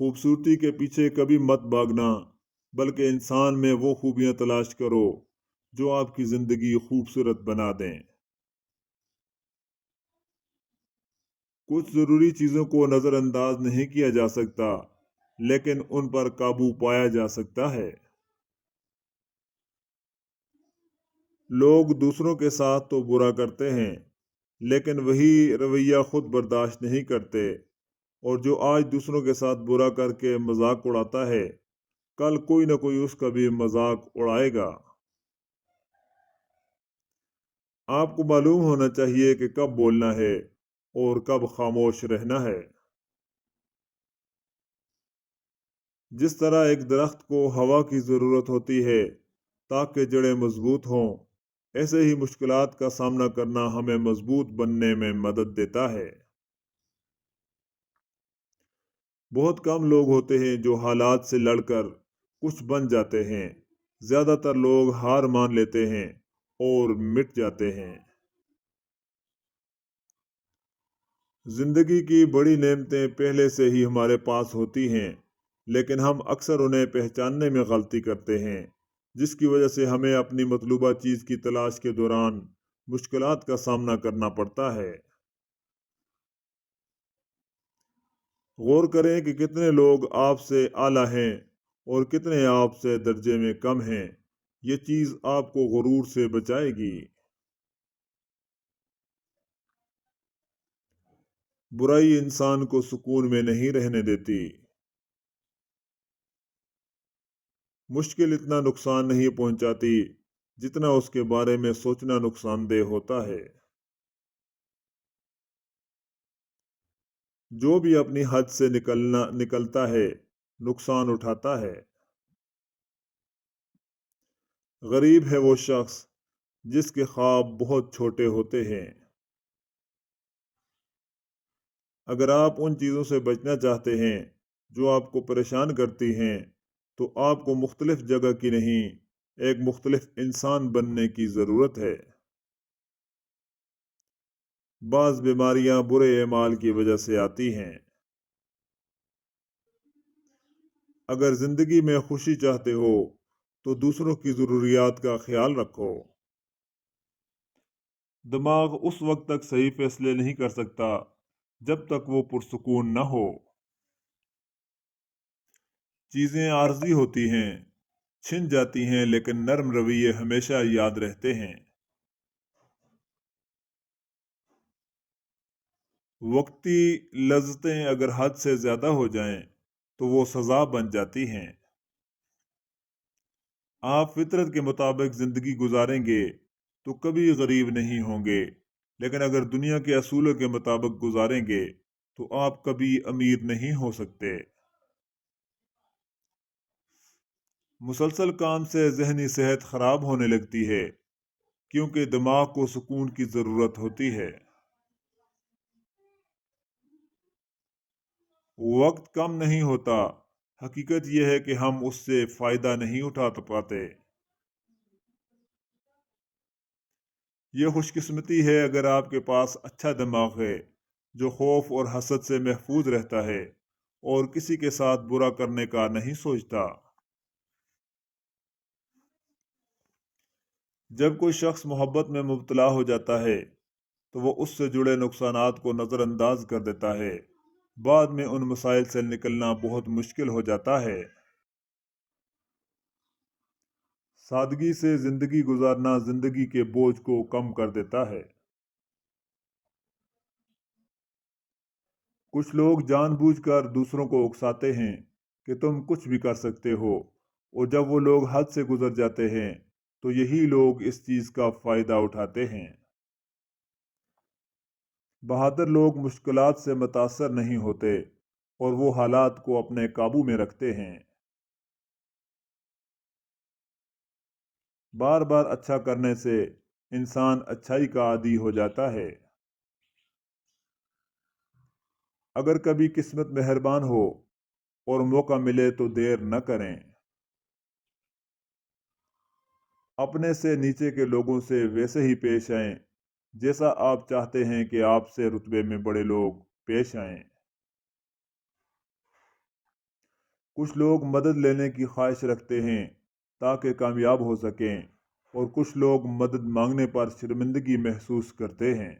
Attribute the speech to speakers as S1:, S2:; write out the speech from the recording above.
S1: खूबसूरती के पीछे कभी मत भागना, बल्कि इंसान में वो खूबियां तलाश करो जो आपकी जिंदगी खूबसूरत बना दें। कुछ ज़रूरी चीज़ों को नज़रअंदाज नहीं किया जा सकता, लेकिन उन पर काबू पाया जा सकता है। लोग दूसरों के साथ तो बुरा करते हैं, लेकिन वही रवैया खुद बर्दाश्त नहीं करते। और जो आज दूसरों के साथ बुरा करके मजाक उड़ाता है, कल कोई ना कोई उसका भी मजाक उड़ाएगा। आपको मालूम होना चाहिए कि कब बोलना है और कब खामोश रहना है। जिस तरह एक दरख्त को हवा की ज़रूरत होती है ताकि जड़ें मजबूत हों, ऐसे ही मुश्किलात का सामना करना हमें मजबूत बनने में मदद देता है। बहुत कम लोग होते हैं जो हालात से लड़कर कुछ बन जाते हैं। ज़्यादातर लोग हार मान लेते हैं और मिट जाते हैं। जिंदगी की बड़ी नेमतें पहले से ही हमारे पास होती हैं, लेकिन हम अक्सर उन्हें पहचानने में गलती करते हैं, जिसकी वजह से हमें अपनी मतलूबा चीज़ की तलाश के दौरान मुश्किलात का सामना करना पड़ता है। गौर करें कि कितने लोग आपसे आला हैं और कितने आपसे दर्जे में कम हैं। ये चीज़ आपको गुरूर से बचाएगी। बुराई इंसान को सुकून में नहीं रहने देती। मुश्किल इतना नुकसान नहीं पहुंचाती जितना उसके बारे में सोचना नुकसानदेह होता है। जो भी अपनी हद से निकलता है, नुकसान उठाता है। गरीब है वो शख्स जिसके ख्वाब बहुत छोटे होते हैं। अगर आप उन चीज़ों से बचना चाहते हैं जो आपको परेशान करती हैं, तो आपको मुख्तलिफ जगह की नहीं, एक मुख्तलिफ इंसान बनने की ज़रूरत है। बाज़ बीमारियां बुरे एमाल की वजह से आती हैं। अगर ज़िंदगी में खुशी चाहते हो तो दूसरों की ज़रूरियात का ख्याल रखो। दिमाग उस वक्त तक सही फैसले नहीं कर सकता जब तक वो पुरसुकून न हो। चीज़ें आर्जी होती हैं, छिन जाती हैं, लेकिन नर्म रवैये हमेशा याद रहते हैं। वक्ती लज्जतें अगर हद से ज़्यादा हो जाएं, तो वो सज़ा बन जाती हैं। आप फितरत के मुताबिक ज़िंदगी गुजारेंगे तो कभी गरीब नहीं होंगे, लेकिन अगर दुनिया के असूलों के मुताबिक गुजारेंगे तो आप कभी अमीर नहीं हो सकते। मुसलसल काम से जहनी सेहत खराब होने लगती है, क्योंकि दिमाग को सुकून की ज़रूरत होती है। वक्त कम नहीं होता, हकीकत यह है कि हम उससे फ़ायदा नहीं उठा पाते। यह खुशकिस्मती है अगर आपके पास अच्छा दिमाग है जो खौफ और हसद से महफूज रहता है और किसी के साथ बुरा करने का नहीं सोचता। जब कोई शख्स मोहब्बत में मुब्तला हो जाता है तो वो उससे जुड़े नुकसानात को नज़रअंदाज कर देता है। बाद में उन मसाइल से निकलना बहुत मुश्किल हो जाता है। सादगी से ज़िंदगी गुजारना ज़िंदगी के बोझ को कम कर देता है। कुछ लोग जानबूझकर दूसरों को उकसाते हैं कि तुम कुछ भी कर सकते हो, और जब वो लोग हद से गुजर जाते हैं तो यही लोग इस चीज़ का फ़ायदा उठाते हैं। बहादुर लोग मुश्किलात से मुतासर नहीं होते और वो हालात को अपने काबू में रखते हैं। बार बार अच्छा करने से इंसान अच्छाई का आदी हो जाता है। अगर कभी किस्मत मेहरबान हो और मौका मिले तो देर न करें। अपने से नीचे के लोगों से वैसे ही पेश आएं जैसा आप चाहते हैं कि आपसे रुतबे में बड़े लोग पेश आएं। کچھ لوگ مدد لینے کی خواہش رکھتے ہیں تاکہ کامیاب ہو سکیں، اور کچھ لوگ مدد مانگنے پر شرمندگی محسوس کرتے ہیں۔